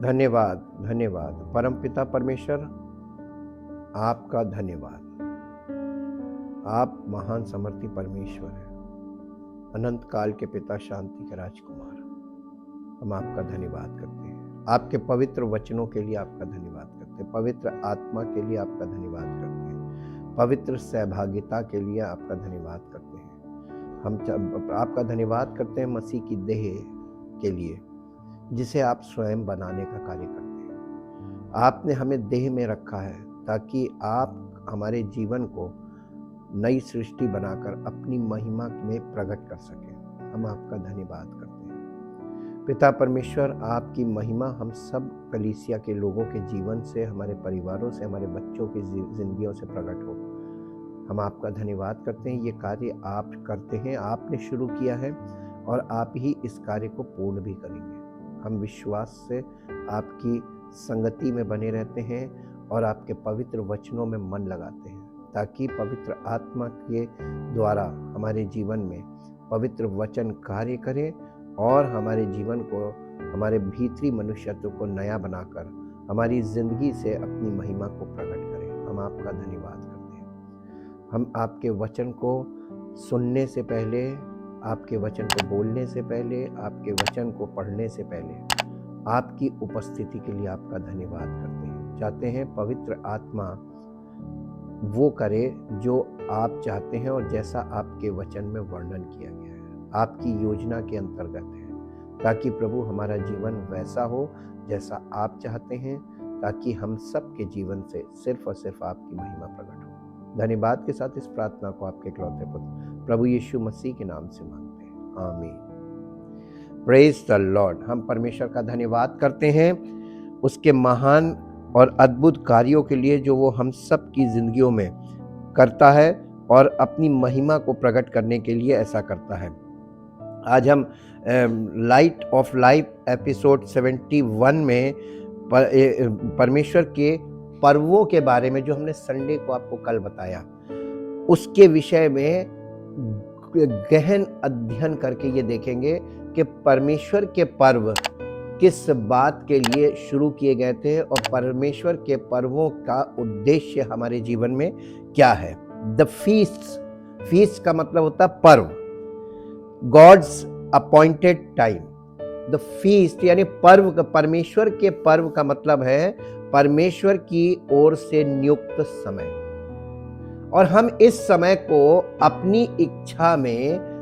धन्यवाद, धन्यवाद। परमपिता परमेश्वर, आपका धन्यवाद। आप महान समर्थी परमेश्वर हैं, अनंत काल के पिता, शांति के राजकुमार। हम आपका धन्यवाद करते हैं। आपके पवित्र वचनों के लिए आपका धन्यवाद करते हैं, पवित्र आत्मा के लिए आपका धन्यवाद करते हैं, पवित्र सहभागिता के लिए आपका धन्यवाद करते हैं। हम आपका धन्यवाद करते हैं मसीह की देह के लिए, जिसे आप स्वयं बनाने का कार्य करते हैं। आपने हमें देह में रखा है ताकि आप हमारे जीवन को नई सृष्टि बनाकर अपनी महिमा में प्रकट कर सकें। हम आपका धन्यवाद करते हैं पिता परमेश्वर। आपकी महिमा हम सब कलीसिया के लोगों के जीवन से, हमारे परिवारों से, हमारे बच्चों की जिंदगियों से प्रकट हो। हम आपका धन्यवाद करते हैं। ये कार्य आप करते हैं, आपने शुरू किया है और आप ही इस कार्य को पूर्ण भी करेंगे। हम विश्वास से आपकी संगति में बने रहते हैं और आपके पवित्र वचनों में मन लगाते हैं, ताकि पवित्र आत्मा के द्वारा हमारे जीवन में पवित्र वचन कार्य करे और हमारे जीवन को, हमारे भीतरी मनुष्यत्व को नया बनाकर हमारी जिंदगी से अपनी महिमा को प्रकट करें। हम आपका धन्यवाद करते हैं। हम आपके वचन को सुनने से पहले, आपके वचन को बोलने से पहले, आपके वचन को पढ़ने से पहले आपकी उपस्थिति के लिए आपका धन्यवाद करते हैं। चाहते हैं पवित्र आत्मा वो करे जो आप चाहते हैं और जैसा आपके वचन में वर्णन किया गया है, आपकी योजना के अंतर्गत है, ताकि प्रभु हमारा जीवन वैसा हो जैसा आप चाहते हैं, ताकि हम सब के जीवन से सिर्फ और सिर्फ आपकी महिमा प्रकट हो। धन्यवाद के साथ इस प्रार्थना को आपके इकलौते पुत्र प्रभु यीशु मसीह के नाम से मांगते हैं, आमीन। Praise the Lord. हम परमेश्वर का धन्यवाद करते हैं उसके महान और अद्भुत कार्यों के लिए जो वो हम सब की जिंदगियों में करता है और अपनी महिमा को प्रकट करने के लिए ऐसा करता है। आज हम लाइट ऑफ लाइफ एपिसोड 71 में परमेश्वर के पर्वों के बारे में, जो हमने संडे को आपको कल बताया, उसके विषय में गहन अध्ययन करके ये देखेंगे कि परमेश्वर के पर्व किस बात के लिए शुरू किए गए थे और परमेश्वर के पर्वों का उद्देश्य हमारे जीवन में क्या है। द फीस्ट का मतलब होता है पर्व, God's appointed time. The feast यानी पर्व, परमेश्वर के पर्व का मतलब है परमेश्वर की ओर से नियुक्त समय, और हम इस समय को अपनी इच्छा में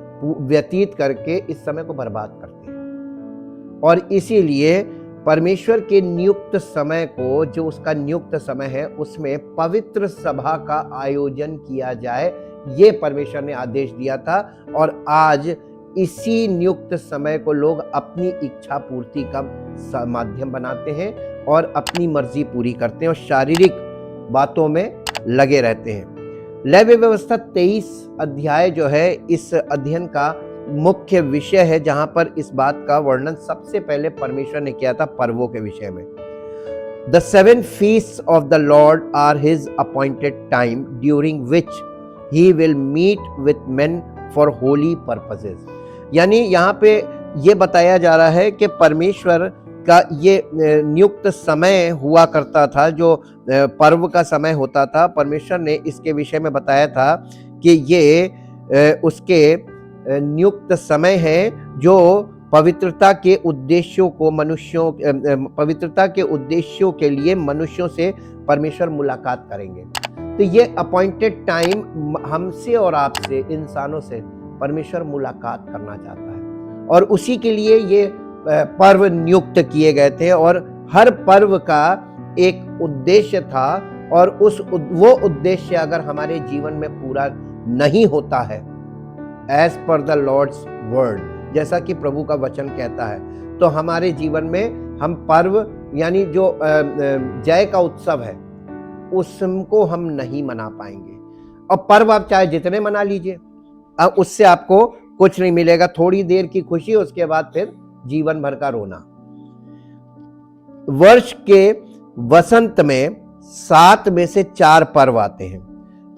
व्यतीत करके इस समय को बर्बाद करते हैं। और इसीलिए परमेश्वर के नियुक्त समय को, जो उसका नियुक्त समय है, उसमें पवित्र सभा का आयोजन किया जाए, ये परमेश्वर ने आदेश दिया था। और आज इसी नियुक्त समय को लोग अपनी इच्छा पूर्ति का माध्यम बनाते हैं और अपनी मर्जी पूरी करते हैं और शारीरिक बातों में लगे रहते हैं। लेवी व्यवस्था 23 अध्याय जो है इस अध्ययन का मुख्य विषय है, जहां पर इस बात का वर्णन सबसे पहले परमेश्वर ने किया था पर्वों के विषय में। The 7 feasts of the Lord are his appointed time during which he will meet with men for holy purposes। यानी यहाँ पे ये बताया जा रहा है कि परमेश्वर का ये नियुक्त समय हुआ करता था, जो पर्व का समय होता था। परमेश्वर ने इसके विषय में बताया था कि ये उसके नियुक्त समय है जो पवित्रता के उद्देश्यों को पवित्रता के उद्देश्यों के लिए मनुष्यों से परमेश्वर मुलाकात करेंगे। तो ये अपॉइंटेड टाइम हमसे और आपसे, इंसानों से परमेश्वर मुलाकात करना चाहता है और उसी के लिए ये पर्व नियुक्त किए गए थे। और हर पर्व का एक उद्देश्य था और वो उद्देश्य अगर हमारे जीवन में पूरा नहीं होता है, as per the Lord's word, जैसा कि प्रभु का वचन कहता है, तो हमारे जीवन में हम पर्व यानी जो जय का उत्सव है उसको हम नहीं मना पाएंगे। और पर्व आप चाहे जितने मना लीजिए, अब उससे आपको कुछ नहीं मिलेगा। थोड़ी देर की खुशी, उसके बाद फिर जीवन भर का रोना। वर्ष के वसंत में 7 में से 4 पर्व आते हैं,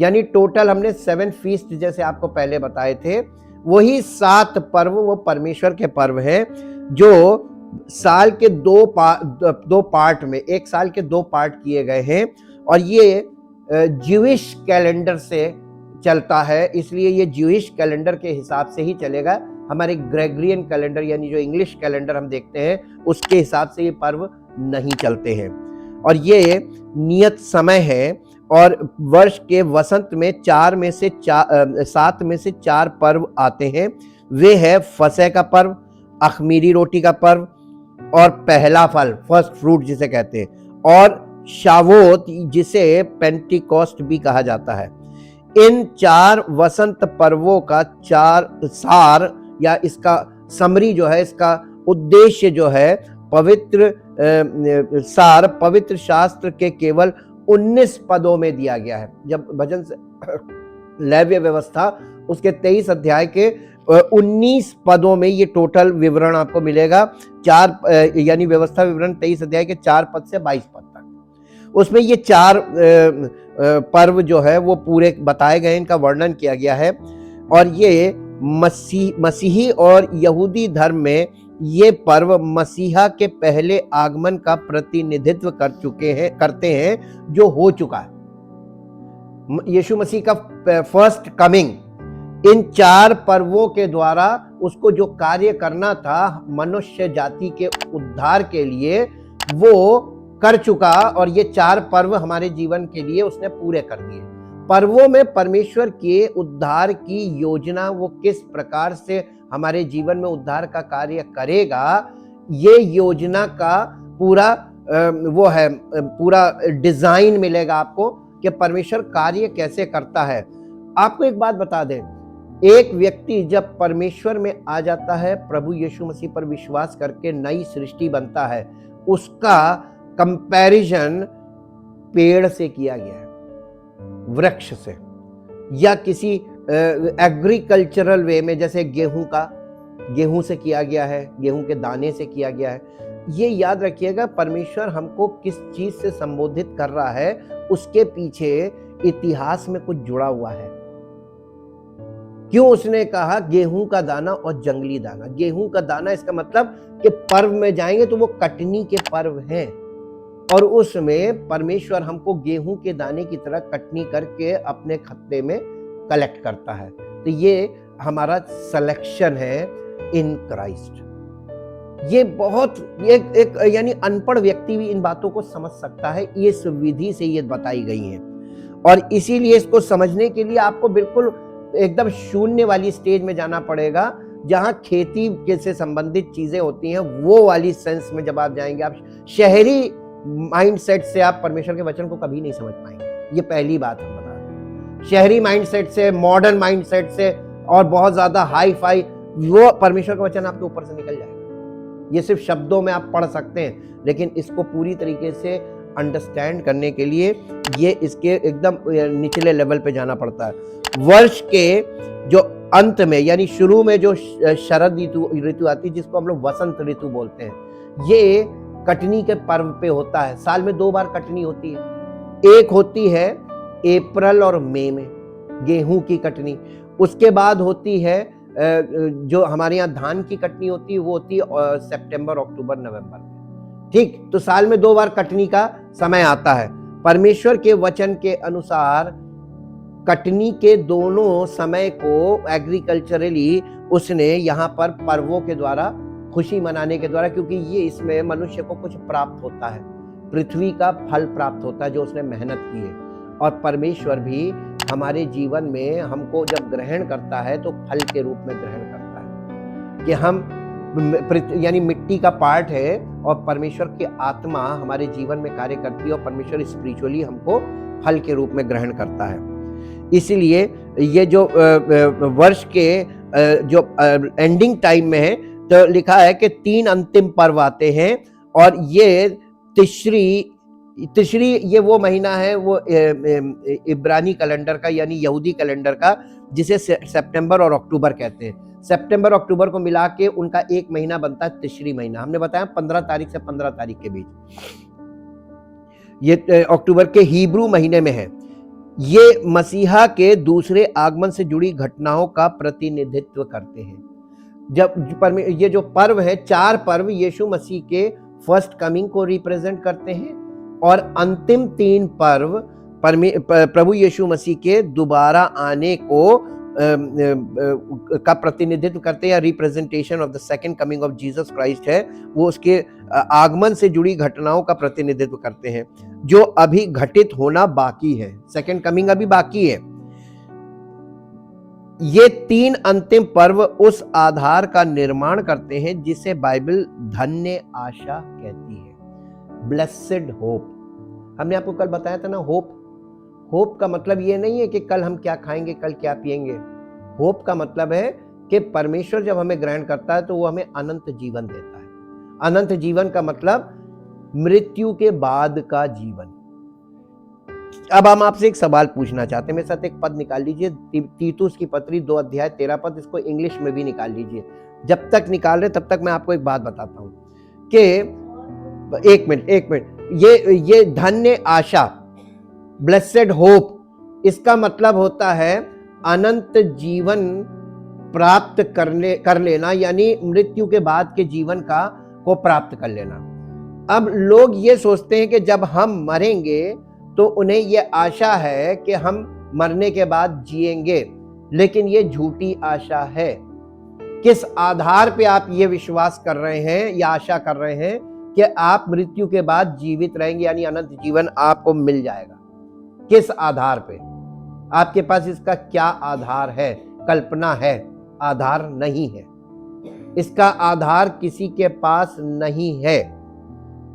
यानी टोटल हमने 7 फीस्ट जैसे आपको पहले बताए थे, वही 7 पर्व वो परमेश्वर के पर्व हैं जो साल के दो पार्ट में, एक साल के 2 पार्ट किए गए हैं और ये ज्यूइश कैलेंडर से चलता है, इसलिए ये ज्यूइश कैलेंडर के हिसाब से ही चलेगा। हमारे ग्रेगरियन कैलेंडर यानी जो इंग्लिश कैलेंडर हम देखते हैं उसके हिसाब से ये पर्व नहीं चलते हैं। और ये नियत समय है और वर्ष के वसंत में 7 में से 4 पर्व आते हैं। वे है फसह का पर्व, अखमीरी रोटी का पर्व और पहला फल, फर्स्ट फ्रूट जिसे कहते हैं, और शावोत जिसे पेंटिकॉस्ट भी कहा जाता है। इन 4 वसंत पर्वों का सार या इसका समरी जो है, इसका उद्देश्य जो है, पवित्र शास्त्र के केवल 19 पदों में दिया गया है। जब भजन से लैव्य व्यवस्था उसके 23 अध्याय के 19 पदों में ये टोटल विवरण आपको मिलेगा। यानी व्यवस्था विवरण 23 अध्याय के 4 पद से 22 पद तक, उसमें ये 4 पर्व जो है वो पूरे बताए गए, इनका वर्णन किया गया है। और ये मसीही और यहूदी धर्म में ये पर्व मसीहा के पहले आगमन का प्रतिनिधित्व करते हैं जो हो चुका है। यीशु मसीह का फर्स्ट कमिंग, इन 4 पर्वों के द्वारा उसको जो कार्य करना था मनुष्य जाति के उद्धार के लिए वो कर चुका, और ये 4 पर्व हमारे जीवन के लिए उसने पूरे कर दिए। पर्वों में परमेश्वर के उद्धार की योजना, वो किस प्रकार से हमारे जीवन में उद्धार का कार्य करेगा, ये योजना का पूरा वो है, पूरा डिजाइन मिलेगा आपको कि परमेश्वर कार्य कैसे करता है। आपको एक बात बता दें, एक व्यक्ति जब परमेश्वर में आ जाता है, प्रभु यीशु मसीह पर विश्वास करके नई सृष्टि बनता है, उसका कंपैरिजन पेड़ से किया गया है, वृक्ष से, या किसी एग्रीकल्चरल वे में, जैसे गेहूं से किया गया है, गेहूं के दाने से किया गया है। ये याद रखिएगा, परमेश्वर हमको किस चीज से संबोधित कर रहा है, उसके पीछे इतिहास में कुछ जुड़ा हुआ है। क्यों उसने कहा गेहूं का दाना और जंगली दाना? गेहूं का दाना, इसका मतलब कि पर्व में जाएंगे तो वो कटनी के पर्व हैं, और उसमें परमेश्वर हमको गेहूं के दाने की तरह कटनी करके अपने खत्ते में कलेक्ट करता है। तो ये हमारा सिलेक्शन है इन क्राइस्ट। ये बहुत एक यानी अनपढ़ व्यक्ति भी इन बातों को समझ सकता है, इस विधि से ये बताई गई है। और इसीलिए इसको समझने के लिए आपको बिल्कुल एकदम शून्य वाली स्टेज में जाना पड़ेगा, जहां खेती से संबंधित चीजें होती हैं, वो वाली सेंस में जब आप जाएंगे, आप शहरी माइंडसेट से आप परमेश्वर के वचन को कभी नहीं समझ पाएंगे। ये पहली बात हम बता दें। शहरी माइंडसेट से, मॉडर्न माइंडसेट से और बहुत ज्यादा हाई फाई, वो परमेश्वर का वचन आपके ऊपर से निकल जाएगा। ये सिर्फ शब्दों में आप पढ़ सकते हैं, लेकिन इसको पूरी तरीके से अंडरस्टैंड करने के लिए ये इसके एकदम निचले लेवल पे जाना पड़ता है। वर्ष के जो अंत में, यानी शुरू में जो शरद ऋतु आती है, जिसको हम लोग वसंत ऋतु बोलते हैं, ये कटनी के पर्व पे होता है। साल में 2 बार कटनी होती है। एक होती है अप्रैल और मई में, गेहूं की कटनी। उसके बाद होती है जो हमारे यहाँ धान की कटनी होती है, वो होती है सितंबर, अक्टूबर, नवंबर में। ठीक, तो साल में 2 बार कटनी का समय आता है। परमेश्वर के वचन के अनुसार कटनी के दोनों समय को एग्रीकल्चरली उसने यहाँ पर पर्वों के द्वारा, खुशी मनाने के द्वारा, क्योंकि ये इसमें मनुष्य को कुछ प्राप्त होता है, पृथ्वी का फल प्राप्त होता है जो उसने मेहनत की है। और परमेश्वर भी हमारे जीवन में हमको जब ग्रहण करता है तो फल के रूप में ग्रहण करता है, कि हम यानी मिट्टी का पार्ट है और परमेश्वर की आत्मा हमारे जीवन में कार्य करती है, और परमेश्वर स्पिरिचुअली हमको फल के रूप में ग्रहण करता है। इसीलिए ये जो वर्ष के जो एंडिंग टाइम में है, तो लिखा है कि 3 अंतिम पर्व आते हैं, और ये तिश्री ये वो महीना है, वो इब्रानी कैलेंडर का यानी यहूदी कैलेंडर का, जिसे सितंबर और अक्टूबर कहते हैं। सितंबर अक्टूबर को मिला के उनका एक महीना बनता है तिश्री महीना। हमने बताया 15 तारीख से 15 तारीख के बीच, ये अक्टूबर के हिब्रू महीने में है। ये मसीहा के दूसरे आगमन से जुड़ी घटनाओं का प्रतिनिधित्व करते हैं। ये जो पर्व है, 4 पर्व यीशु मसीह के फर्स्ट कमिंग को रिप्रेजेंट करते हैं और अंतिम 3 पर्व प्रभु यीशु मसीह के दोबारा आने को का प्रतिनिधित्व करते हैं, या representation of the second coming of Jesus Christ है, वो उसके आगमन से जुड़ी घटनाओं का प्रतिनिधित्व करते हैं जो अभी घटित होना बाकी है। सेकंड कमिंग अभी बाकी है। ये 3 अंतिम पर्व उस आधार का निर्माण करते हैं जिसे बाइबल धन्य आशा कहती है, ब्लेसेड होप। हमने आपको कल बताया था ना, होप का मतलब ये नहीं है कि कल हम क्या खाएंगे, कल क्या पिएंगे। होप का मतलब है कि परमेश्वर जब हमें ग्रहण करता है तो वो हमें अनंत जीवन देता है। अनंत जीवन का मतलब मृत्यु के बाद का जीवन। अब हम आपसे एक सवाल पूछना चाहते हैं, मेरे साथ एक पद निकाल लीजिए, तीतुस की पत्री 2 अध्याय 13 पद, इसको इंग्लिश में भी निकाल लीजिए। जब तक निकाल रहे तब तक मैं आपको एक बात बताता हूं कि एक मिनट, ये धन्य आशा, ब्लेसेड होप, इसका मतलब होता है अनंत जीवन प्राप्त कर लेना, यानी मृत्यु के बाद के जीवन को प्राप्त कर लेना। अब लोग ये सोचते हैं कि जब हम मरेंगे तो उन्हें ये आशा है कि हम मरने के बाद जिएंगे, लेकिन ये झूठी आशा है। किस आधार पे आप ये विश्वास कर रहे हैं या आशा कर रहे हैं कि आप मृत्यु के बाद जीवित रहेंगे, यानी अनंत जीवन आपको मिल जाएगा? किस आधार पे? आपके पास इसका क्या आधार है? कल्पना है, आधार नहीं है। इसका आधार किसी के पास नहीं है।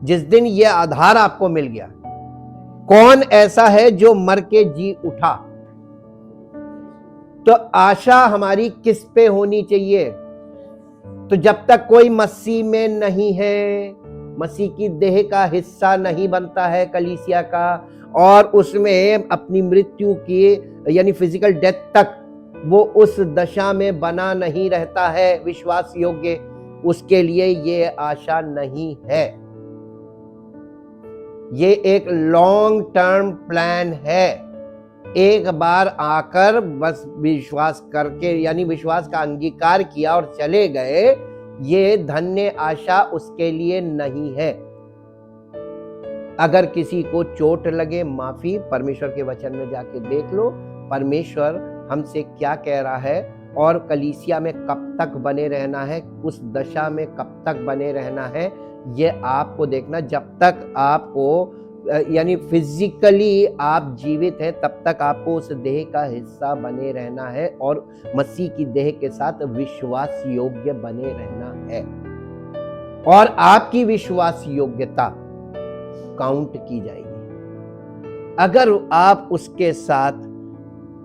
जिस दिन यह आधार आपको मिल गया, कौन ऐसा है जो मर के जी उठा? तो आशा हमारी किस पे होनी चाहिए? तो जब तक कोई मसीह में नहीं है, मसीह की देह का हिस्सा नहीं बनता है कलीसिया का, और उसमें अपनी मृत्यु की यानी फिजिकल डेथ तक वो उस दशा में बना नहीं रहता है विश्वास योग्य, उसके लिए ये आशा नहीं है। ये एक लॉन्ग टर्म प्लान है। एक बार आकर बस विश्वास करके यानी विश्वास का अंगीकार किया और चले गए, ये धन्य आशा उसके लिए नहीं है। अगर किसी को चोट लगे, माफी, परमेश्वर के वचन में जाके देख लो परमेश्वर हमसे क्या कह रहा है और कलीसिया में कब तक बने रहना है, उस दशा में कब तक बने रहना है, ये आपको देखना। जब तक आपको यानी फिजिकली आप जीवित हैं तब तक आपको उस देह का हिस्सा बने रहना है और मसीह की देह के साथ विश्वास योग्य बने रहना है, और आपकी विश्वास योग्यता काउंट की जाएगी। अगर आप उसके साथ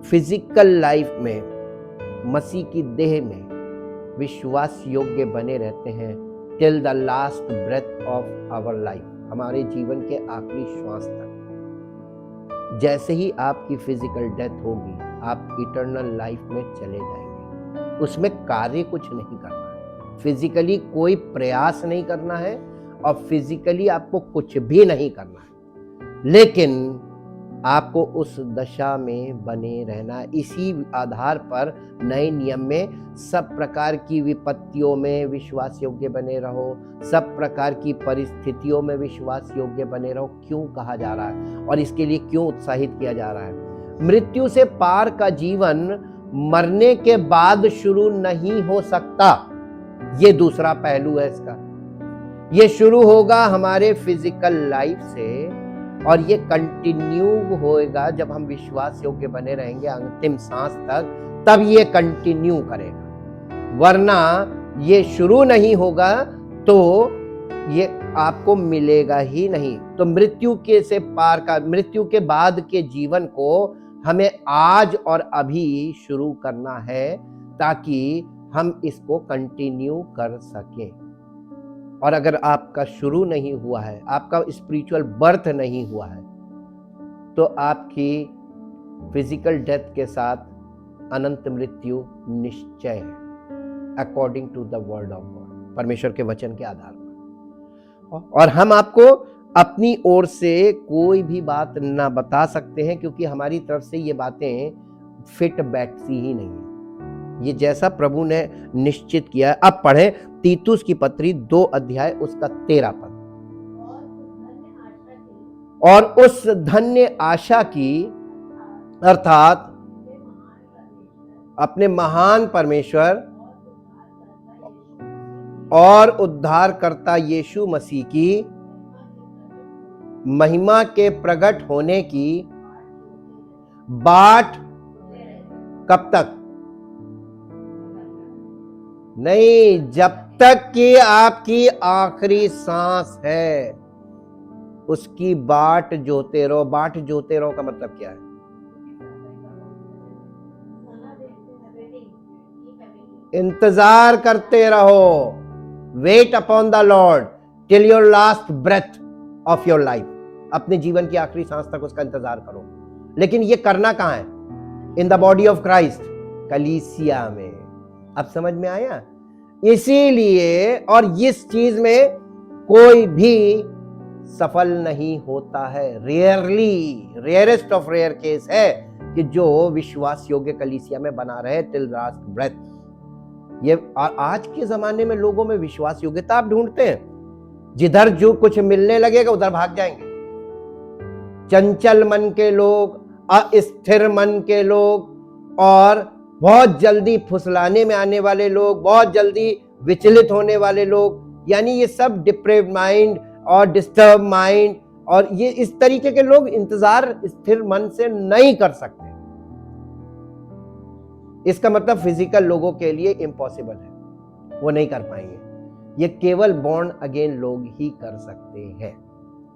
फिजिकल लाइफ में मसीह की देह में विश्वास योग्य बने रहते हैं till the last breath of our life, हमारे जीवन के आखिरी श्वास तक, जैसे ही आपकी फिजिकल डेथ होगी आप इटर्नल लाइफ में चले जाएंगे। उसमें कार्य कुछ नहीं करना है, फिजिकली कोई प्रयास नहीं करना है और फिजिकली आपको कुछ भी नहीं करना है, लेकिन आपको उस दशा में बने रहना। इसी आधार पर नए नियम में सब प्रकार की विपत्तियों में विश्वास योग्य बने रहो, सब प्रकार की परिस्थितियों में विश्वास योग्य बने रहो क्यों कहा जा रहा है और इसके लिए क्यों उत्साहित किया जा रहा है? मृत्यु से पार का जीवन मरने के बाद शुरू नहीं हो सकता, ये दूसरा पहलू है इसका। ये शुरू होगा हमारे फिजिकल लाइफ से और ये कंटिन्यू होएगा जब हम विश्वास योग्य बने रहेंगे अंतिम सांस तक, तब ये कंटिन्यू करेगा, वरना ये शुरू नहीं होगा तो ये आपको मिलेगा ही नहीं। तो मृत्यु के से पार का, मृत्यु के बाद के जीवन को हमें आज और अभी शुरू करना है ताकि हम इसको कंटिन्यू कर सकें। और अगर आपका शुरू नहीं हुआ है, आपका स्पिरिचुअल बर्थ नहीं हुआ है, तो आपकी फिजिकल डेथ के साथ अनंत मृत्यु निश्चय है, according to the word of God, परमेश्वर के वचन के आधार पर। और हम आपको अपनी ओर से कोई भी बात ना बता सकते हैं क्योंकि हमारी तरफ से ये बातें फिट बैठती ही नहीं है। ये जैसा प्रभु ने निश्चित किया है। अब पढ़ें तीतुस की पत्री 2 अध्याय उसका 13 पद। और उस धन्य आशा की अर्थात अपने महान परमेश्वर और उद्धारकर्ता यीशु मसीह की महिमा के प्रकट होने की बाट कब तक? नहीं, जब तक कि आपकी आखिरी सांस है उसकी बाट जोते रहो। बाट जोते रहो का मतलब क्या है? इंतजार करते रहो। Wait upon the Lord till your last breath of your life. अपने जीवन की आखिरी सांस तक उसका इंतजार करो। लेकिन ये करना कहां है? In the body of Christ, कलीसिया में। अब समझ में आया? इसीलिए और इस चीज में कोई भी सफल नहीं होता है। रेयरेस्ट ऑफ रेयर केस है कि जो विश्वास योग्य कलीसिया में बना रहे टिल लास्ट ब्रेथ। ये आज के जमाने में लोगों में विश्वास योग्यता आप ढूंढते हैं, जिधर जो कुछ मिलने लगेगा उधर भाग जाएंगे। चंचल मन के लोग, अस्थिर मन के लोग, और बहुत जल्दी फुसलाने में आने वाले लोग, बहुत जल्दी विचलित होने वाले लोग, यानी ये सब डिप्रेव्ड माइंड और डिस्टर्ब माइंड, और ये इस तरीके के लोग इंतजार स्थिर मन से नहीं कर सकते। इसका मतलब फिजिकल लोगों के लिए इम्पॉसिबल है, वो नहीं कर पाएंगे। ये केवल बॉर्न अगेन लोग ही कर सकते हैं।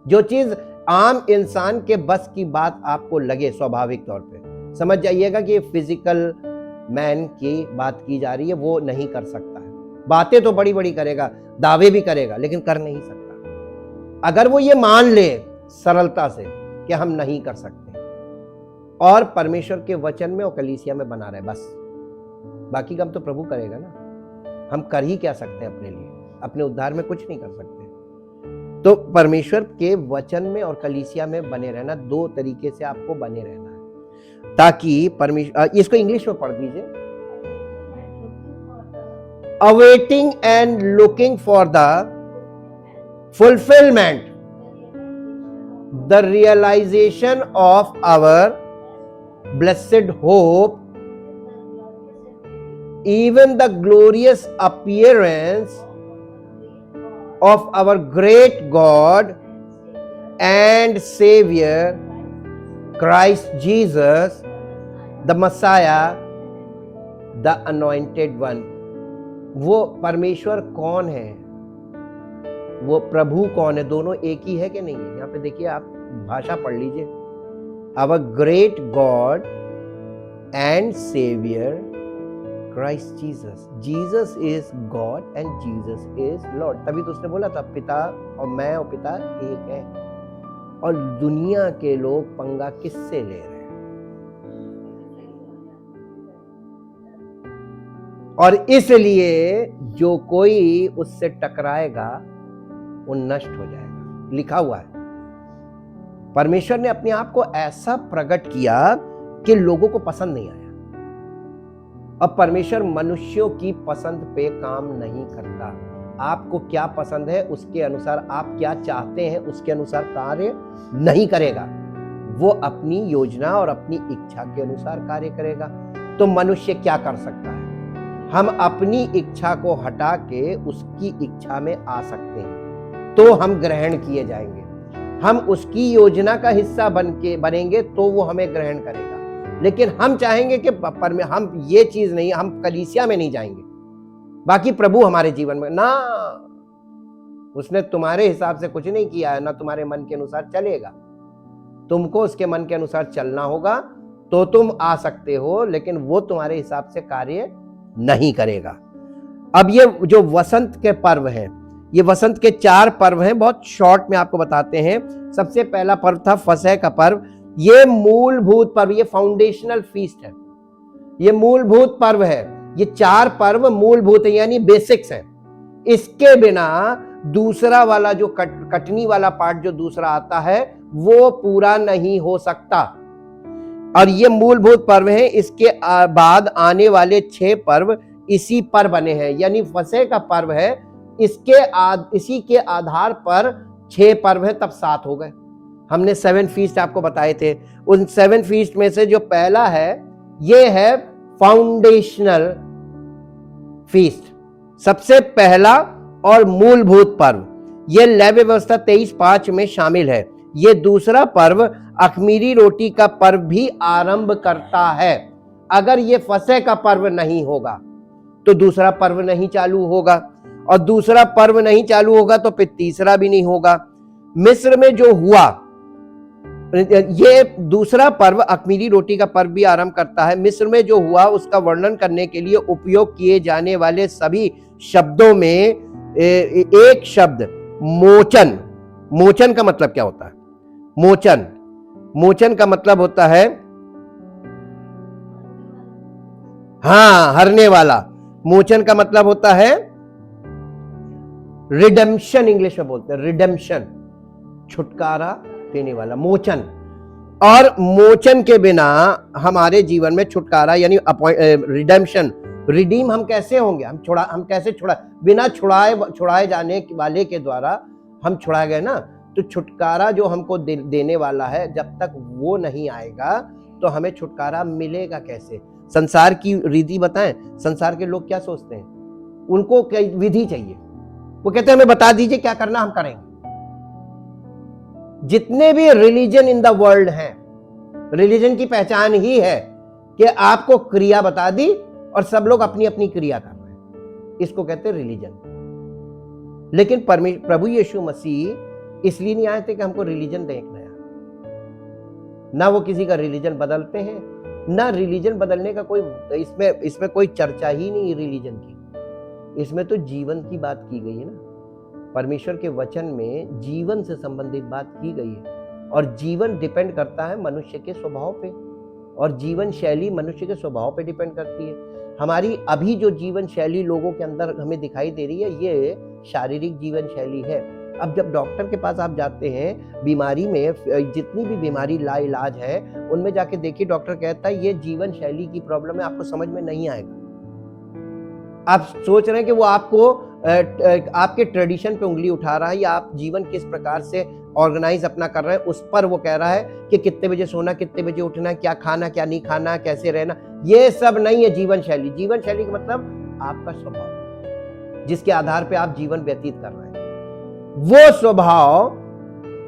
जो चीज आम इंसान के बस की बात आपको लगे स्वाभाविक तौर पे, समझ जाइएगा कि फिजिकल मैन की बात की जा रही है, वो नहीं कर सकता है। बातें तो बड़ी बड़ी करेगा, दावे भी करेगा, लेकिन कर नहीं सकता। अगर वो ये मान ले सरलता से कि हम नहीं कर सकते और परमेश्वर के वचन में और कलीसिया में बना रहे, बस बाकी काम तो प्रभु करेगा ना। हम कर ही क्या सकते हैं अपने लिए? अपने उद्धार में कुछ नहीं कर सकते। तो परमेश्वर के वचन में और कलीसिया में बने रहना, 2 तरीके से आपको बने रहना है, ताकि परमेश्वर, इसको इंग्लिश में पढ़ दीजिए। Awaiting and looking for the fulfilment, the realisation of our blessed hope, even the glorious appearance of our great God and Savior Christ Jesus, the Messiah, the Anointed One। वो परमेश्वर कौन है? वो प्रभु कौन है? दोनों एक ही है कि नहीं है? यहाँ पे देखिए, आप भाषा पढ़ लीजिए। Our great God and Savior Christ Jesus। Jesus is God and Jesus is Lord। तभी तो उसने बोला था पिता और मैं और पिता एक है। और दुनिया के लोग पंगा किससे ले रहे हैं? और इसलिए जो कोई उससे टकराएगा वो नष्ट हो जाएगा। लिखा हुआ है, परमेश्वर ने अपने आप को ऐसा प्रकट किया कि लोगों को पसंद नहीं आया। अब परमेश्वर मनुष्यों की पसंद पे काम नहीं करता। आपको क्या पसंद है उसके अनुसार, आप क्या चाहते हैं उसके अनुसार कार्य नहीं करेगा। वो अपनी योजना और अपनी इच्छा के अनुसार कार्य करेगा। तो मनुष्य क्या कर सकता है? हम अपनी इच्छा को हटा के उसकी इच्छा में आ सकते हैं, तो हम ग्रहण किए जाएंगे। हम उसकी योजना का हिस्सा बनेंगे तो वो हमें ग्रहण करेगा। लेकिन हम चाहेंगे कि हम ये चीज नहीं, हम कलीसिया में नहीं जाएंगे, बाकी प्रभु हमारे जीवन में ना। उसने तुम्हारे हिसाब से कुछ नहीं किया है, ना तुम्हारे मन के अनुसार चलेगा। तुमको उसके मन के अनुसार चलना होगा तो तुम आ सकते हो, लेकिन वो तुम्हारे हिसाब से कार्य नहीं करेगा। अब ये जो वसंत के पर्व हैं, ये वसंत के 4 पर्व हैं, बहुत शॉर्ट में आपको बताते हैं। सबसे पहला पर्व था फसह का पर्व। ये मूलभूत पर्व, ये फाउंडेशनल फीस्ट है, ये मूलभूत पर्व है। ये 4 पर्व मूलभूत है, यानी बेसिक्स है। इसके बिना दूसरा वाला जो कटनी वाला पार्ट जो दूसरा आता है वो पूरा नहीं हो सकता। और ये मूलभूत पर्व हैं। इसके बाद आने वाले 6 पर्व इसी पर बने हैं, यानी फसह का पर्व है, इसी के आधार पर 6 पर्व है, तब 7 हो गए। हमने 7 फीस्ट आपको बताए थे। उन 7 फीस्ट में से जो पहला है ये है फाउंडेशनल फीस्ट, सबसे पहला और मूलभूत पर्व। ये लेवी व्यवस्था 23:5 में शामिल है। ये दूसरा पर्व अखमीरी रोटी का पर्व भी आरंभ करता है। अगर ये फसह का पर्व नहीं होगा तो दूसरा पर्व नहीं चालू होगा, और दूसरा पर्व नहीं चालू होगा तो फिर तीसरा भी नहीं होगा। मिस्र में जो हुआ, ये दूसरा पर्व अखमीरी रोटी का पर्व भी आरंभ करता है। मिस्र में जो हुआ उसका वर्णन करने के लिए उपयोग किए जाने वाले सभी शब्दों में एक शब्द मोचन। मोचन का मतलब क्या होता है? मोचन का मतलब होता है हरने वाला। मोचन का मतलब होता है रिडेम्पशन, इंग्लिश में बोलते हैं रिडेम्पशन, छुटकारा देने वाला, मोचन। और मोचन के बिना हमारे जीवन में छुटकारा यानी रिडेम्पशन, रिडीम हम कैसे होंगे? हम कैसे बिना छुड़ाए जाने वाले के द्वारा हम छुड़ाए गए ना। तो छुटकारा जो हमको देने वाला है, जब तक वो नहीं आएगा तो हमें छुटकारा मिलेगा कैसे? संसार की रीति बताएं, संसार के लोग क्या सोचते हैं? उनको विधि चाहिए। वो कहते हैं हमें बता दीजिए क्या करना, हम करेंगे। जितने भी रिलीजन इन द वर्ल्ड हैं, रिलीजन की पहचान ही है कि आपको क्रिया बता दी और सब लोग अपनी अपनी क्रिया कर रहे हैं, इसको कहते हैं रिलीजन। लेकिन प्रभु यीशु मसीह इसलिए नहीं आए थे कि हमको रिलीजन दें एक नया। ना वो किसी का रिलीजन बदलते हैं, ना रिलीजन बदलने का कोई इसमें कोई चर्चा ही नहीं रिलीजन की। इसमें तो जीवन की बात की गई है ना। परमेश्वर के वचन में जीवन से संबंधित बात की गई है, और जीवन डिपेंड करता है मनुष्य के स्वभाव पे, और जीवन शैली मनुष्य के स्वभाव पे डिपेंड करती है। हमारी अभी जो जीवन शैली लोगों के अंदर हमें दिखाई दे रही है, ये शारीरिक जीवन शैली है। अब जब डॉक्टर के पास आप जाते हैं, बीमारी में जितनी भी बीमारी लाइलाज है, उनमें जाके देखिए, डॉक्टर कहता है ये जीवन शैली की प्रॉब्लम है, आपको समझ में नहीं आएगा। आप सोच रहे हैं कि वो आपके ट्रेडिशन पे उंगली उठा रहा है, या आप जीवन किस प्रकार से ऑर्गेनाइज अपना कर रहे हैं उस पर वो कह रहा है कि कितने बजे सोना, कितने बजे उठना, क्या खाना क्या नहीं खाना, कैसे रहना। ये सब नहीं है जीवन शैली। जीवन शैली का मतलब आपका स्वभाव, जिसके आधार पे आप जीवन व्यतीत कर रहे हैं। वो स्वभाव,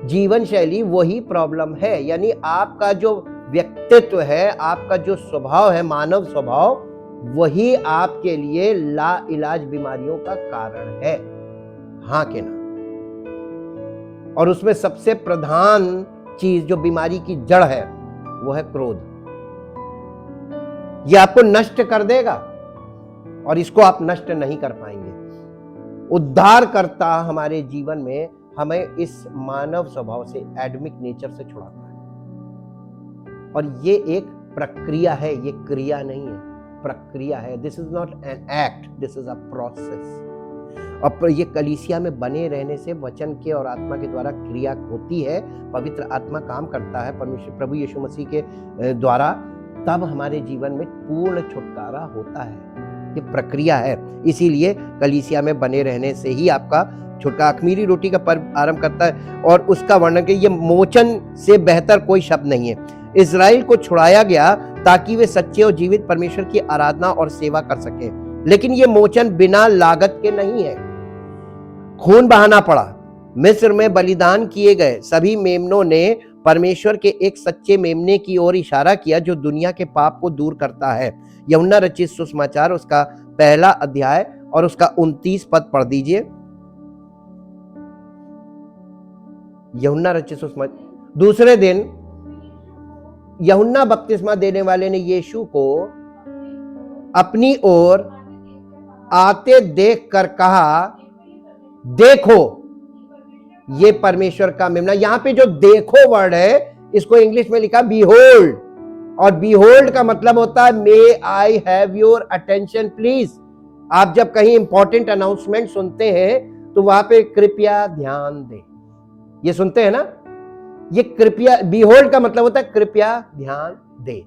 जीवन शैली, वही प्रॉब्लम है। यानी आपका जो व्यक्तित्व है, आपका जो स्वभाव है, मानव स्वभाव, वही आपके लिए ला इलाज बीमारियों का कारण है। हाँ के ना? और उसमें सबसे प्रधान चीज जो बीमारी की जड़ है वो है क्रोध। ये आपको नष्ट कर देगा और इसको आप नष्ट नहीं कर पाएंगे। उद्धारकर्ता हमारे जीवन में हमें इस मानव स्वभाव से, एडमिक नेचर से छुड़ाता है। और ये एक प्रक्रिया है, ये क्रिया नहीं है, प्रक्रिया है। This is not an act, this is a process. और ये कलीसिया में बने रहने से वचन के और आत्मा के द्वारा क्रिया होती है, पवित्र आत्मा काम करता है परमेश्वर प्रभु यीशु मसीह के द्वारा, तब हमारे जीवन में पूर्ण छुटकारा होता है। ये प्रक्रिया है। इसीलिए कलीसिया में बने रहने से ही आपका छुटकारा। अखमीरी रोटी का पर्व आरंभ करता है और उसका वर्णन के ये मोचन से बेहतर कोई शब्द नहीं है। इजराइल को छुड़ाया गया ताकि वे सच्चे और जीवित परमेश्वर की आराधना और सेवा कर सके, लेकिन ये मोचन बिना लागत के नहीं है। खून बहाना पड़ा। मिस्र में बलिदान किए गए सभी मेमनों ने परमेश्वर के एक सच्चे मेमने की ओर इशारा किया जो दुनिया के पाप को दूर करता है। यूहन्ना रचित सुसमाचार उसका 1 अध्याय और उसका 29 पद पढ़ दीजिए। यूहन्ना रचित सुसमाचार। दूसरे दिन यूहन्ना बपतिस्मा देने वाले ने यीशु को अपनी ओर आते देखकर कहा, देखो ये परमेश्वर का मेमना। यहां पे जो देखो वर्ड है, इसको इंग्लिश में लिखा बीहोल्ड, और बीहोल्ड का मतलब होता है may I have your attention please. आप जब कहीं इंपॉर्टेंट अनाउंसमेंट सुनते हैं तो वहां पे कृपया ध्यान दें, ये सुनते हैं ना, ये कृपया, बीहोल्ड का मतलब होता है कृपया ध्यान दे।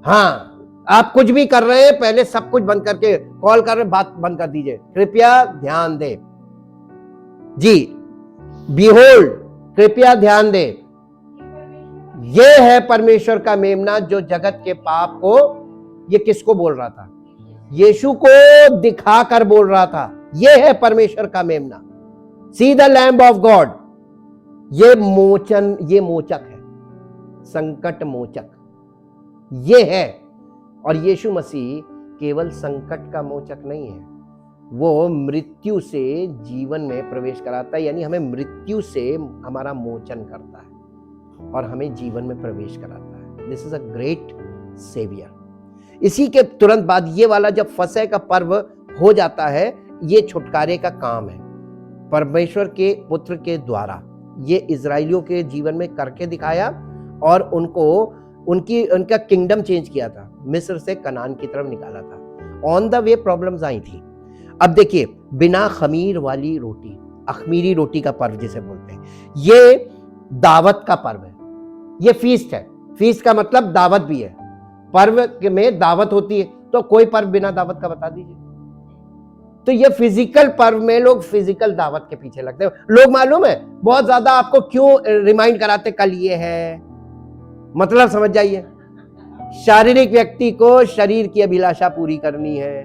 हाँ, आप कुछ भी कर रहे हैं, पहले सब कुछ बंद करके, कॉल कर रहे बात बंद कर दीजिए, कृपया ध्यान दे जी। बिहोल्ड, कृपया ध्यान दे, ये है परमेश्वर का मेमना जो जगत के पाप को, ये किसको बोल रहा था? यीशु को दिखाकर बोल रहा था, ये है परमेश्वर का मेमना। See the lamb of God. ये मोचन, ये मोचक है, संकट मोचक ये है। और यीशु मसीह केवल संकट का मोचक नहीं है, वो मृत्यु से जीवन में प्रवेश कराता है, यानी हमें मृत्यु से हमारा मोचन करता है और हमें जीवन में प्रवेश कराता है। This is a great saviour. इसी के तुरंत बाद ये वाला जब फसह का पर्व हो जाता है, ये छुटकारे का काम है परमेश्वर के पुत्र के द्वारा। ये इजराइलियों के जीवन में करके दिखाया और उनको उनका किंगडम चेंज किया था, मिस्र से कनान की तरफ निकाला था। ऑन द वे प्रॉब्लम्स आई थी। अब देखिए, बिना खमीर वाली रोटी, अखमीरी रोटी का पर्व जिसे बोलते हैं, ये दावत का पर्व है, ये फीस्ट है। फीस्ट का मतलब दावत भी है, पर्व में दावत होती है। तो कोई पर्व बिना दावत का बता दीजिए। तो ये फिजिकल पर्व में लोग फिजिकल दावत के पीछे लगते हैं। लोग मालूम है बहुत ज्यादा आपको क्यों रिमाइंड कराते, कल ये है, मतलब समझ जाइए, शारीरिक व्यक्ति को शरीर की अभिलाषा पूरी करनी है,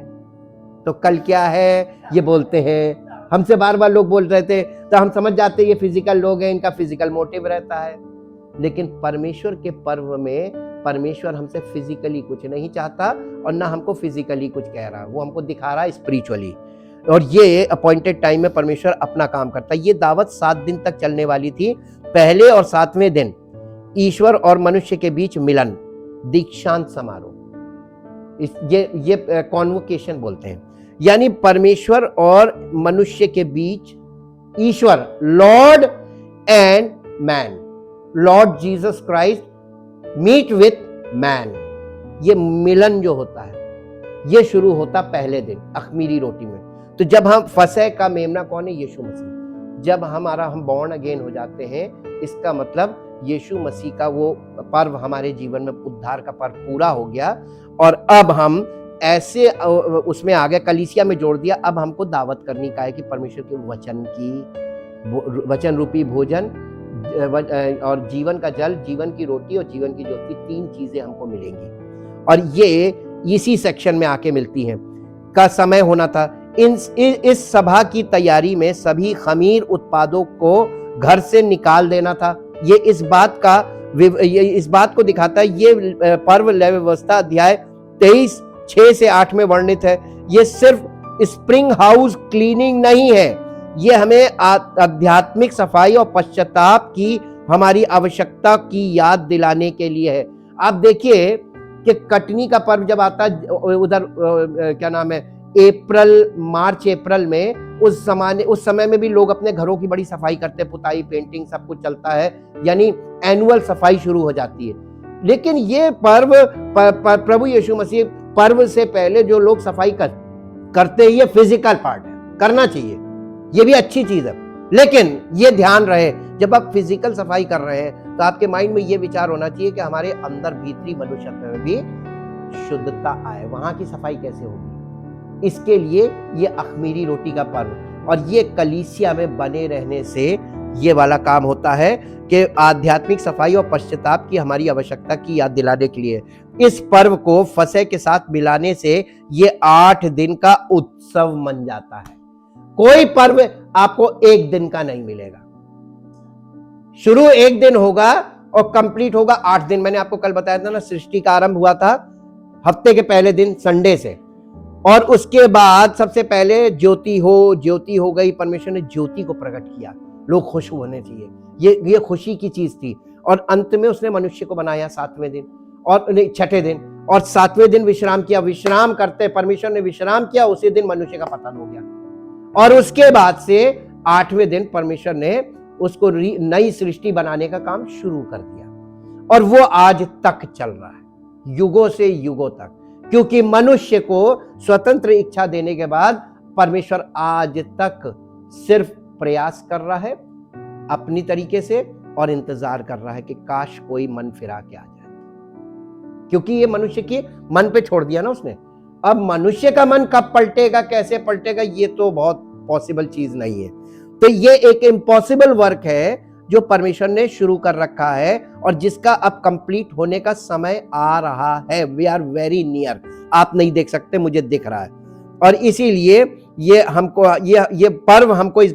तो कल क्या है ये बोलते हैं। हमसे बार बार लोग बोल रहे थे, तो हम समझ जाते ये फिजिकल लोग हैं, इनका फिजिकल मोटिव रहता है। लेकिन परमेश्वर के पर्व में परमेश्वर हमसे फिजिकली कुछ नहीं चाहता और ना हमको फिजिकली कुछ कह रहा, वो हमको दिखा रहा है स्पिरिचुअली। और ये अपॉइंटेड टाइम में परमेश्वर अपना काम करता है। ये दावत 7 दिन तक चलने वाली थी। पहले और 7वें दिन ईश्वर और मनुष्य के बीच मिलन, दीक्षांत समारोह, ये कॉन्वोकेशन बोलते हैं, यानी परमेश्वर और मनुष्य के बीच ईश्वर, lord and man, lord Jesus Christ meet with man, ये मिलन जो होता है ये शुरू होता पहले दिन अखमीरी रोटी में। तो जब हम फसह का मेमना कौन है? यीशु मसीह। जब हम बॉर्न अगेन हो जाते हैं, इसका मतलब यीशु मसीह का वो पर्व हमारे जीवन में, उद्धार का पर्व पूरा हो गया। और अब हम ऐसे उसमें आ गए, कलीसिया में जोड़ दिया। अब हमको दावत करनी का है कि परमेश्वर के वचन रूपी भोजन और जीवन का जल, जीवन की रोटी और जीवन की ज्योति, 3 चीजें हमको मिलेंगी। और ये इसी सेक्शन में आके मिलती हैं। का समय होना था। इस सभा की तैयारी में सभी खमीर उत्पादों को घर से निकाल देना था। ये इस बात को दिखाता है। ये पर्व लेवी व्यवस्था अध्याय 23 6 से 8 में वर्णित है। ये सिर्फ स्प्रिंग हाउस क्लीनिंग नहीं है, ये हमें आध्यात्मिक सफाई और पश्चाताप की हमारी आवश्यकता की याद दिलाने के लिए है। आप देखिए कि कटनी का पर्व जब आता है, उधर क्या नाम है, मार्च अप्रैल में, उस समय में भी लोग अपने घरों की बड़ी सफाई करते हैं, पुताई, पेंटिंग सब कुछ चलता है, यानी एनुअल सफाई शुरू हो जाती है। लेकिन ये पर्व प्रभु यीशु मसीह पर्व से पहले जो लोग सफाई करते हैं, ये फिजिकल पार्ट है, करना चाहिए, ये भी अच्छी चीज है। लेकिन ये ध्यान रहे, जब आप फिजिकल सफाई कर रहे हैं तो आपके माइंड में ये विचार होना चाहिए कि हमारे अंदर भीतरी मनुष्यत्व में भी शुद्धता आए। वहां की सफाई कैसे होगी? इसके लिए ये अखमीरी रोटी का पर्व और ये कलीसिया में बने रहने से ये वाला काम होता है कि आध्यात्मिक सफाई और पश्चाताप की हमारी आवश्यकता की याद दिलाने के लिए इस पर्व को फसह के साथ मिलाने से ये 8 दिन का उत्सव बन जाता है। कोई पर्व आपको 1 दिन का नहीं मिलेगा। शुरू 1 दिन होगा और कंप्लीट होगा 8 दिन। मैंने आपको कल बताया था ना, सृष्टि का आरंभ हुआ था हफ्ते के पहले दिन संडे से, और उसके बाद सबसे पहले ज्योति हो गई। परमेश्वर ने ज्योति को प्रकट किया, लोग खुश होने चाहिए, ये खुशी की चीज थी। और अंत में उसने मनुष्य को बनाया 7वें दिन और 6ठे दिन, और 7वें दिन विश्राम किया। विश्राम करते परमेश्वर ने विश्राम किया, उसी दिन मनुष्य का पतन हो गया। और उसके बाद से 8वें दिन परमेश्वर ने उसको नई सृष्टि बनाने का काम शुरू कर दिया, और वो आज तक चल रहा है, युगों से युगों तक। क्योंकि मनुष्य को स्वतंत्र इच्छा देने के बाद परमेश्वर आज तक सिर्फ प्रयास कर रहा है अपनी तरीके से, और इंतजार कर रहा है कि काश कोई मन फिरा के आ जाए। क्योंकि ये मनुष्य के मन पे छोड़ दिया ना उसने। अब मनुष्य का मन कब पलटेगा, कैसे पलटेगा, ये तो बहुत पॉसिबल चीज नहीं है। तो ये एक इम्पॉसिबल वर्क है जो परमेश्वर ने शुरू कर रखा है और जिसका अब कंप्लीट होने का समय आ रहा है। We are very near. आप नहीं देख सकते, मुझे दिख रहा है। और इसीलिए ये हमको ये पर्व हमको इस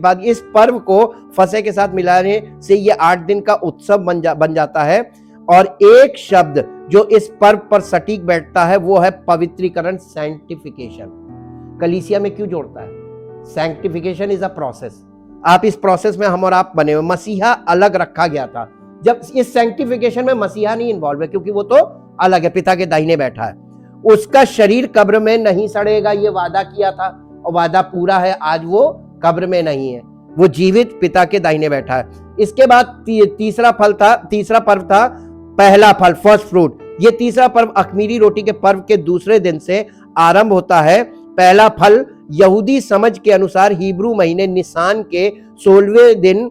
पर्व को फसह के साथ मिलाने से ये 8 दिन का उत्सव बन जाता है। और एक शब्द जो इस पर्व पर सटीक बैठता है वो है पवित्रीकरण, सैंक्टिफिकेशन। कलीसिया में क्यों जोड़ता है? Sanctification is a process. आप इस प्रोसेस में हम और आप बने हुए। मसीहा अलग रखा गया था, जब इस सैंक्टिफिकेशन में मसीहा नहीं इन्वॉल्व है, क्योंकि वो तो अलग है, पिता के दाहिने बैठा है। उसका शरीर कब्र में नहीं सड़ेगा, ये वादा किया था और वादा पूरा है। आज वो कब्र में नहीं है, वो जीवित पिता के दाहिने बैठा है। इसके बाद तीसरा पर्व था पहला फल, फर्स्ट फ्रूट। ये तीसरा पर्व अख़मीरी रोटी के पर्व के दूसरे दिन से आरंभ होता है। पहला फल यहूदी समझ के अनुसार हिब्रू महीने निसान के 16वें दिन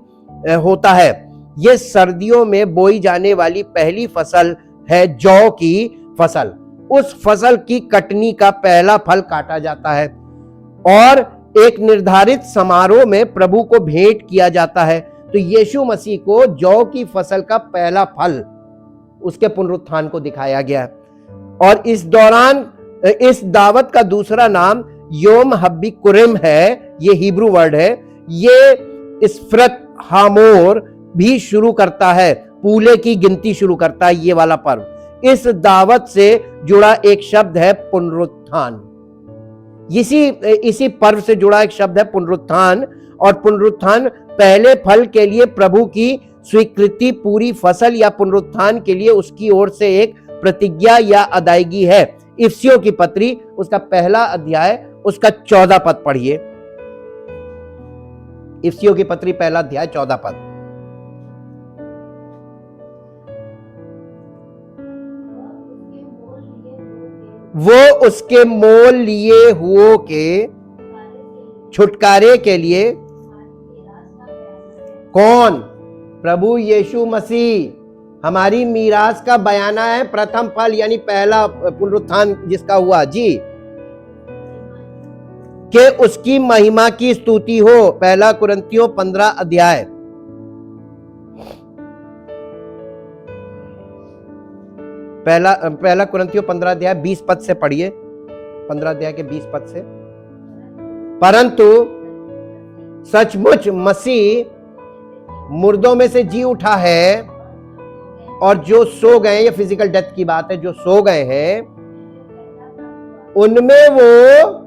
होता है। यह सर्दियों में बोई जाने वाली पहली फसल है, जौ की फसल। उस फसल की कटनी का पहला फल काटा जाता है और एक निर्धारित समारोह में प्रभु को भेंट किया जाता है। तो यीशु मसीह को जौ की फसल का पहला फल, उसके पुनरुत्थान को दिखाया गया। और इस दौरान इस दावत का दूसरा नाम योम हब्बिकुरिम है, ये हिब्रू वर्ड है। ये इस्फरत हामोर भी शुरू करता है, पूले की गिनती शुरू करता है ये वाला पर्व। इस दावत से जुड़ा एक शब्द है पुनरुत्थान। इसी पर्व से जुड़ा एक शब्द है पुनरुत्थान। और पुनरुत्थान पहले फल के लिए प्रभु की स्वीकृति, पूरी फसल या पुनरुत्थान के लिए उसकी ओर से एक प्रतिज्ञा या अदायगी है। इफिसियों की पत्री, उसका पहला अध्याय, उसका 14 पद पढ़िए। इफिसियों की पत्री पहला अध्याय 14 पद। वो उसके मोल लिए हुओं के छुटकारे के लिए, कौन? प्रभु यीशु मसीह हमारी मीरास का बयाना है, प्रथम फल यानी पहला पुनरुत्थान जिसका हुआ जी, कि उसकी महिमा की स्तुति हो। पहला कुरिन्थियों 15 अध्याय। पहला कुरिन्थियों 15 अध्याय 20 पद से पढ़िए, 15 अध्याय के 20 पद से। परंतु सचमुच मसीह मुर्दों में से जी उठा है, और जो सो गए, ये फिजिकल डेथ की बात है, जो सो गए हैं उनमें वो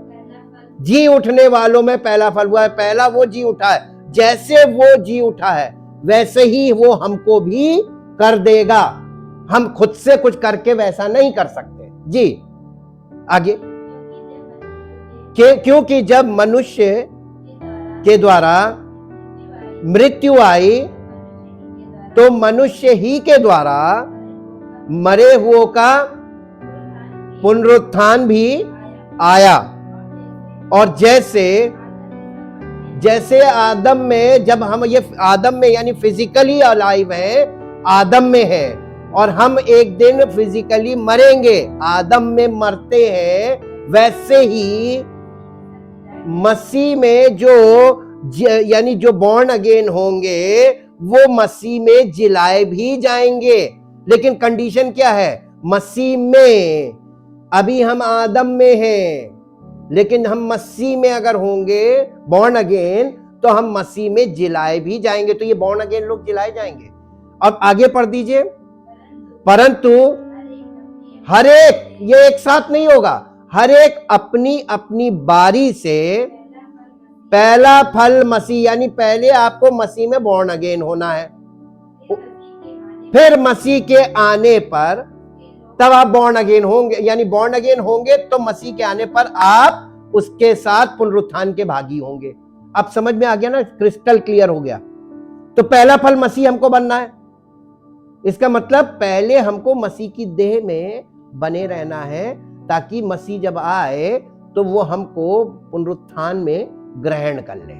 जी उठने वालों में पहला फल हुआ है। पहला वो जी उठा है, जैसे वो जी उठा है वैसे ही वो हमको भी कर देगा। हम खुद से कुछ करके वैसा नहीं कर सकते जी। आगे, क्योंकि जब मनुष्य के द्वारा मृत्यु आई तो मनुष्य ही के द्वारा मरे हुओं का पुनरुत्थान भी आया। और जैसे आदम में, जब हम ये आदम में यानी फिजिकली अलाइव है, आदम में है, और हम एक दिन फिजिकली मरेंगे, आदम में मरते हैं, वैसे ही मसीह में यानी जो बॉर्न अगेन होंगे वो मसीह में जिलाए भी जाएंगे। लेकिन कंडीशन क्या है? मसीह में। अभी हम आदम में हैं, लेकिन हम मसीह में अगर होंगे बॉर्न अगेन, तो हम मसीह में जिलाए भी जाएंगे। तो ये बॉर्न अगेन लोग जिलाए जाएंगे। अब आगे पढ़ दीजिए। परंतु हर एक, ये एक साथ नहीं होगा, हर एक अपनी अपनी बारी से पहला फल मसीह, यानी पहले आपको मसीह में बॉर्न अगेन होना है, फिर मसीह के आने पर तब आप बॉर्न अगेन होंगे। यानी बॉर्न अगेन होंगे तो मसीह के आने पर आप उसके साथ पुनरुत्थान के भागी होंगे। अब समझ में आ गया ना, क्रिस्टल क्लियर हो गया। तो पहला फल मसीह हमको बनना है, इसका मतलब पहले हमको मसीह की देह में बने रहना है, ताकि मसीह जब आए तो वो हमको पुनरुत्थान में ग्रहण कर ले।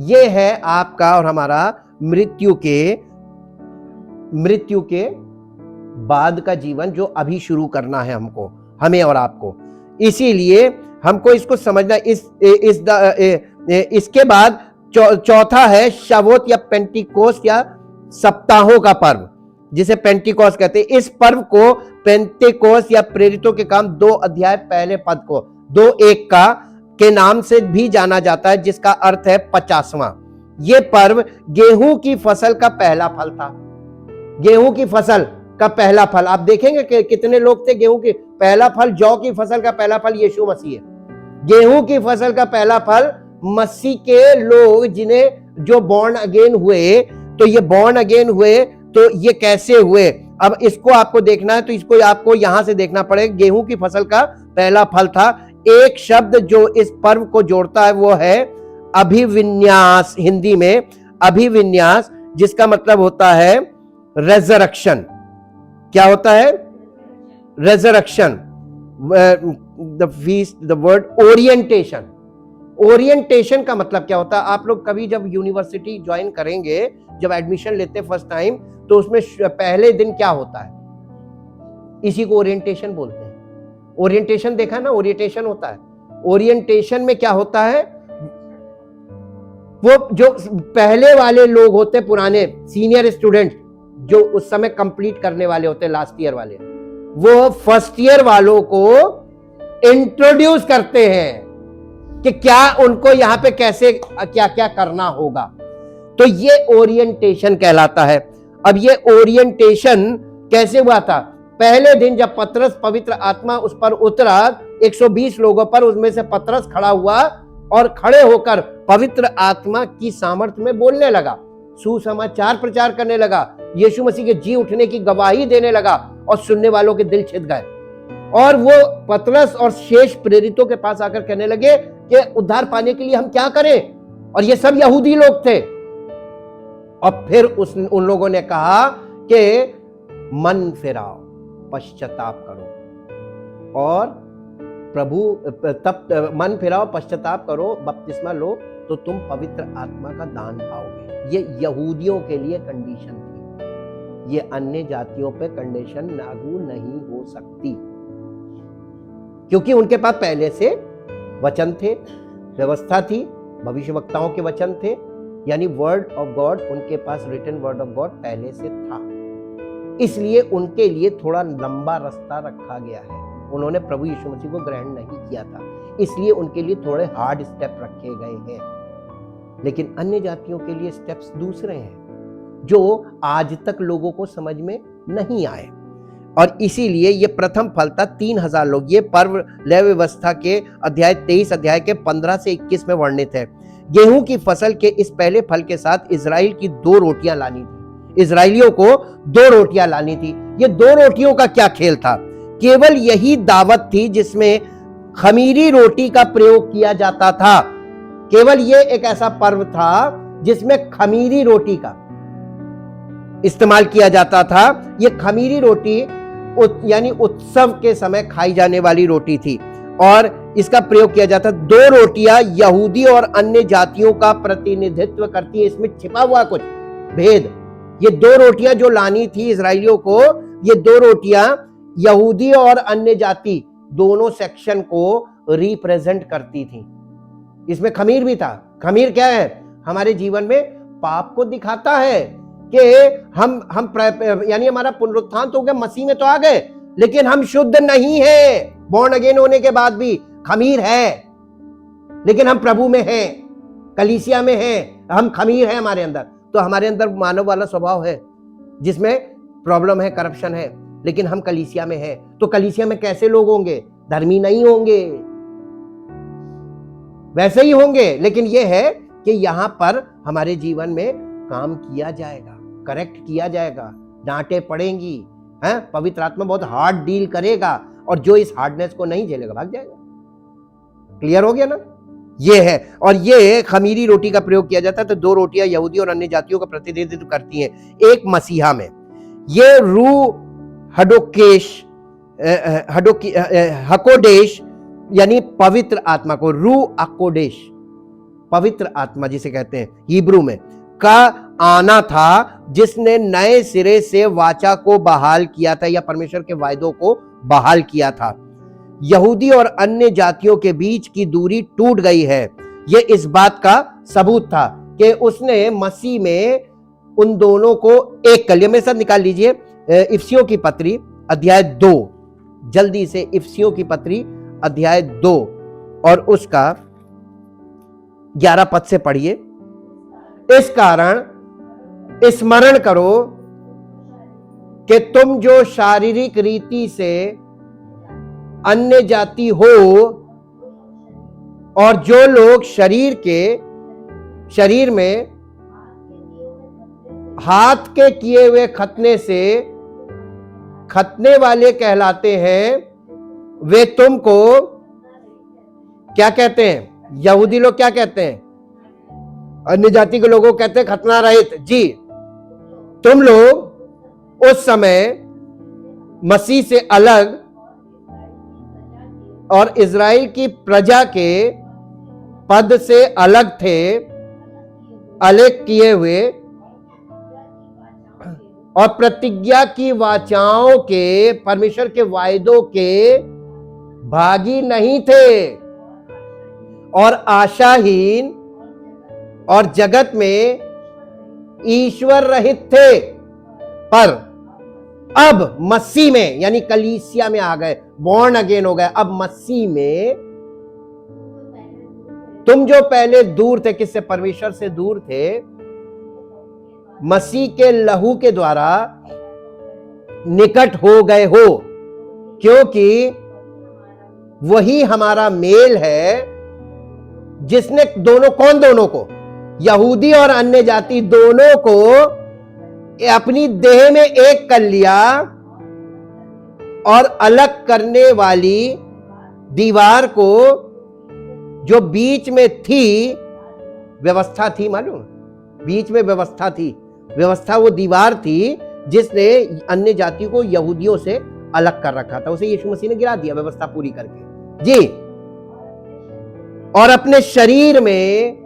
ये है आपका और हमारा मृत्यु के बाद का जीवन जो अभी शुरू करना है हमको, हमें और आपको। इसीलिए हमको इसको समझना। इसके बाद चौथा है शवोत या पेंटिकोस्ट या सप्ताहों का पर्व, जिसे पेंटिकोस्ट कहते हैं। इस पर्व को पेंटिकोस्ट या प्रेरितों के काम 2 अध्याय पहले पद को 2:1 का के नाम से भी जाना जाता है, जिसका अर्थ है 50वां। यह पर्व गेहूं की फसल का पहला फल था। गेहूं की फसल का पहला फल, आप देखेंगे कि कितने लोग थे। गेहूं की पहला फल, जौ की फसल का पहला फल यीशु मसीह है। गेहूं की फसल का पहला फल मसीह के लोग, जिन्हें जो बॉर्न अगेन हुए। तो ये बॉर्न अगेन हुए तो ये कैसे हुए, अब इसको आपको देखना है। तो इसको आपको यहां से देखना पड़ेगा। गेहूं की फसल का पहला फल था। एक शब्द जो इस पर्व को जोड़ता है वो है अभिविन्यास, हिंदी में अभिविन्यास, जिसका मतलब होता है रेजरेक्शन। क्या होता है? Resurrection. The feast, the word orientation. Orientation का मतलब क्या होता है? आप लोग कभी जब यूनिवर्सिटी ज्वाइन करेंगे, जब एडमिशन लेते फर्स्ट टाइम, तो उसमें पहले दिन क्या होता है? इसी को ओरिएंटेशन बोलते हैं। ओरिएंटेशन देखा ना, ओरिएंटेशन होता है। ओरिएंटेशन में क्या होता है? वो जो पहले वाले लोग होते, पुराने सीनियर स्टूडेंट जो उस समय कंप्लीट करने वाले होते, लास्ट ईयर वाले, वो फर्स्ट ईयर वालों को इंट्रोड्यूस करते हैं कि क्या उनको यहां पे कैसे क्या क्या करना होगा। तो ये ओरिएंटेशन कहलाता है। अब ये ओरिएंटेशन कैसे हुआ था? पहले दिन जब पतरस, पवित्र आत्मा उस पर उतरा 120 लोगों पर, उसमें से पतरस खड़ा हुआ और खड़े होकर पवित्र आत्मा की सामर्थ्य में बोलने लगा, सुसमाचार प्रचार करने लगा, यीशु मसीह के जी उठने की गवाही देने लगा, और सुनने वालों के दिल छिद गए। और वो पतरस और शेष प्रेरितों के पास आकर कहने लगे कि उद्धार पाने के लिए हम क्या करें? और ये सब यहूदी लोग थे। और फिर उन लोगों ने कहा कि मन फिराओ, पश्चाताप करो, और तब मन फिराओ, पश्चाताप करो, बपतिस्मा लो, तो तुम पवित्र आत्मा का दान पाओगे। ये यहूदियों के लिए कंडीशन थी। ये अन्य जातियों पे कंडीशन लागू नहीं हो सकती, क्योंकि उनके पास पहले से वचन थे, व्यवस्था थी, भविष्यवक्ताओं के वचन थे, यानी वर्ड ऑफ गॉड, उनके पास रिटन वर्ड ऑफ गॉड पहले से था। इसलिए उनके लिए थोड़ा लंबा रास्ता रखा गया है। उन्होंने प्रभु यीशु मसीह को ग्रहण नहीं किया था, इसलिए उनके लिए थोड़े हार्ड स्टेप रखे गए हैं। लेकिन अन्य जातियों के लिए स्टेप्स दूसरे हैं, जो आज तक लोगों को समझ में नहीं आए। और इसीलिए ये प्रथम फल था 3000 लोग। ये पर्व लय व्यवस्था के अध्याय 23 अध्याय के 15 से 21 में वर्णित है। गेहूं की फसल के इस पहले फल के साथ इजराइल की 2 रोटियां लानी थी। इजराइलियों को 2 रोटियां लानी थी। ये 2 रोटियों का क्या खेल था? केवल यही दावत थी जिसमें खमीरी रोटी का प्रयोग किया जाता था। केवल ये एक ऐसा पर्व था जिसमें खमीरी रोटी का इस्तेमाल किया जाता था। ये खमीरी रोटी यानी उत्सव के समय खाई जाने वाली रोटी थी, और इसका प्रयोग किया जाता। 2 रोटियां यहूदी और अन्य जातियों का प्रतिनिधित्व करती है। इसमें छिपा हुआ कुछ भेद। ये 2 रोटियां जो लानी थी इजराइलियों को, ये 2 रोटियां यहूदी और अन्य जाति दोनों सेक्शन को रिप्रेजेंट करती थी। इसमें खमीर भी था। खमीर क्या है? हमारे जीवन में पाप को दिखाता है कि हम यानी हमारा पुनरुत्थान तो हो गया, मसीह में तो आ गए, लेकिन हम शुद्ध नहीं है। बॉर्न अगेन होने के बाद भी खमीर है, लेकिन हम प्रभु में हैं, कलीसिया में हैं, हम खमीर है हमारे अंदर। तो हमारे अंदर मानव वाला स्वभाव है जिसमें प्रॉब्लम है, करप्शन है, लेकिन हम कलीसिया में हैं। तो कलीसिया में कैसे लोग होंगे? धर्मी नहीं होंगे, वैसे ही होंगे, लेकिन यह है कि यहां पर हमारे जीवन में काम किया जाएगा, करेक्ट किया जाएगा, डांटे पड़ेंगी, हैं? पवित्र आत्मा बहुत हार्ड डील करेगा, और जो इस हार्डनेस को नहीं झेलेगा भाग जाएगा। क्लियर हो गया ना? ये है। और ये खमीरी रोटी का प्रयोग किया जाता है। तो 2 रोटियां यहूदी और अन्य जातियों का प्रतिनिधित्व करती हैं, एक मसीहा में। ये रू हकोडेश यानी पवित्र आत्मा को, रू अकोडेश, पवित्र आत्मा जिसे कहते हैं हिब्रू में, का आना था, जिसने नए सिरे से वाचा को बहाल किया था या परमेश्वर के वायदों को बहाल किया था। यहूदी और अन्य जातियों के बीच की दूरी टूट गई है। यह इस बात का सबूत था कि उसने मसीह में उन दोनों को एक कर लिया। मेरे साथ निकाल लीजिए इफिसियों की पत्री अध्याय 2, जल्दी से इफिसियों की पत्री अध्याय 2 और उसका 11 पद से पढ़िए। इस कारण स्मरण करो कि तुम जो शारीरिक रीति से अन्य जाति हो और जो लोग शरीर में हाथ के किए हुए खतने से खतने वाले कहलाते हैं, वे तुमको क्या कहते हैं? यहूदी लोग क्या कहते हैं? अन्य जाति के लोगों को कहते हैं खतना रहित। जी, तुम लोग उस समय मसीह से अलग और इज़राइल की प्रजा के पद से अलग थे, अलग किए हुए और प्रतिज्ञा की वाचाओं के, परमेश्वर के वायदों के भागी नहीं थे और आशाहीन और जगत में ईश्वर रहित थे। पर अब मसीह में यानी कलीसिया में आ गए, बॉर्न अगेन हो गए। अब मसीह में तुम जो पहले दूर थे, किससे? परमेश्वर से दूर थे, मसीह के लहू के द्वारा निकट हो गए हो, क्योंकि वही हमारा मेल है जिसने दोनों को, यहूदी और अन्य जाति दोनों को अपनी देह में एक कर लिया और अलग करने वाली दीवार को जो बीच में थी, व्यवस्था थी, मालूम? बीच में व्यवस्था थी। व्यवस्था वो दीवार थी जिसने अन्य जाति को यहूदियों से अलग कर रखा था। उसे यीशु मसीह ने गिरा दिया व्यवस्था पूरी करके। जी, और अपने शरीर में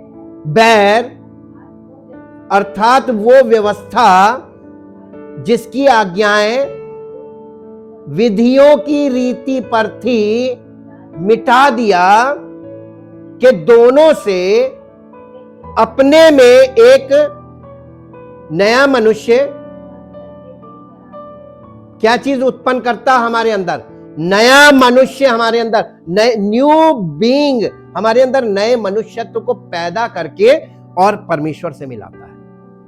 बैर अर्थात वो व्यवस्था जिसकी आज्ञाएं विधियों की रीति पर थी, मिटा दिया कि दोनों से अपने में एक नया मनुष्य, क्या चीज उत्पन्न करता हमारे अंदर? नया मनुष्य हमारे अंदर, न्यू बीइंग हमारे अंदर नए मनुष्यत्व को पैदा करके और परमेश्वर से मिलाता है।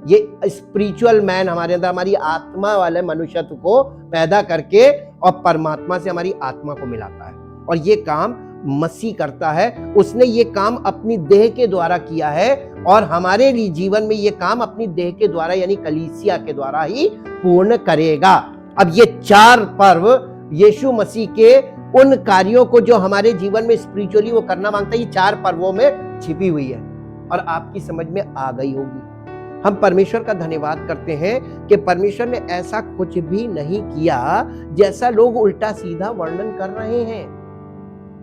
ये स्पिरिचुअल मैन हमारे अंदर, हमारी आत्मा वाले मनुष्यत्व को पैदा करके और परमात्मा से हमारी आत्मा को मिलाता है। और ये काम मसीह करता है। उसने ये काम अपनी देह के द्वारा किया है और हमारे लिए जीवन में ये काम अपनी देह के द्वारा यानी कलीसिया के द्वारा ही पूर्ण करेगा। अब ये 4 पर्व यीशु मसीह के उन कार्यों को जो हमारे जीवन में स्पिरिचुअली वो करना मांगता है, ये 4 पर्वों में छिपी हुई है और आपकी समझ में आ गई होगी। हम परमेश्वर का धन्यवाद करते हैं कि परमेश्वर ने ऐसा कुछ भी नहीं किया जैसा लोग उल्टा सीधा वर्णन कर रहे हैं।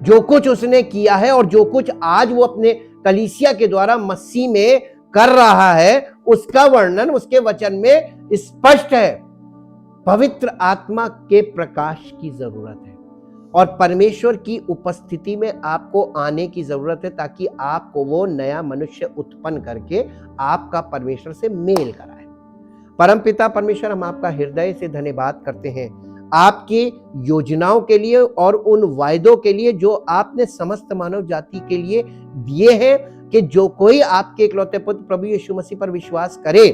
जो कुछ उसने किया है और जो कुछ आज वो अपने कलीसिया के द्वारा मसीह में कर रहा है, उसका वर्णन उसके वचन में स्पष्ट है। पवित्र आत्मा के प्रकाश की जरूरत है और परमेश्वर की उपस्थिति में आपको आने की जरूरत है ताकि आपको वो नया मनुष्य उत्पन्न करके आपका परमेश्वर से मेल कराए। परमपिता परमेश्वर, हम आपका हृदय से धन्यवाद करते हैं आपकी योजनाओं के लिए और उन वायदों के लिए जो आपने समस्त मानव जाति के लिए दिए हैं कि जो कोई आपके इकलौते पुत्र प्रभु यीशु मसीह पर विश्वास करे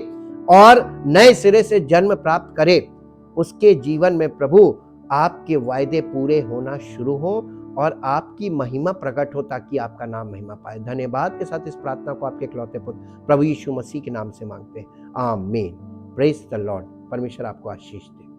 और नए सिरे से जन्म प्राप्त करे, उसके जीवन में प्रभु आपके वायदे पूरे होना शुरू हो और आपकी महिमा प्रकट हो ताकि आपका नाम महिमा पाए। धन्यवाद के साथ इस प्रार्थना को आपके इकलौते पुत्र प्रभु यीशु मसीह के नाम से मांगते हैं, आमीन। Praise the Lord. परमेश्वर आपको आशीष दे।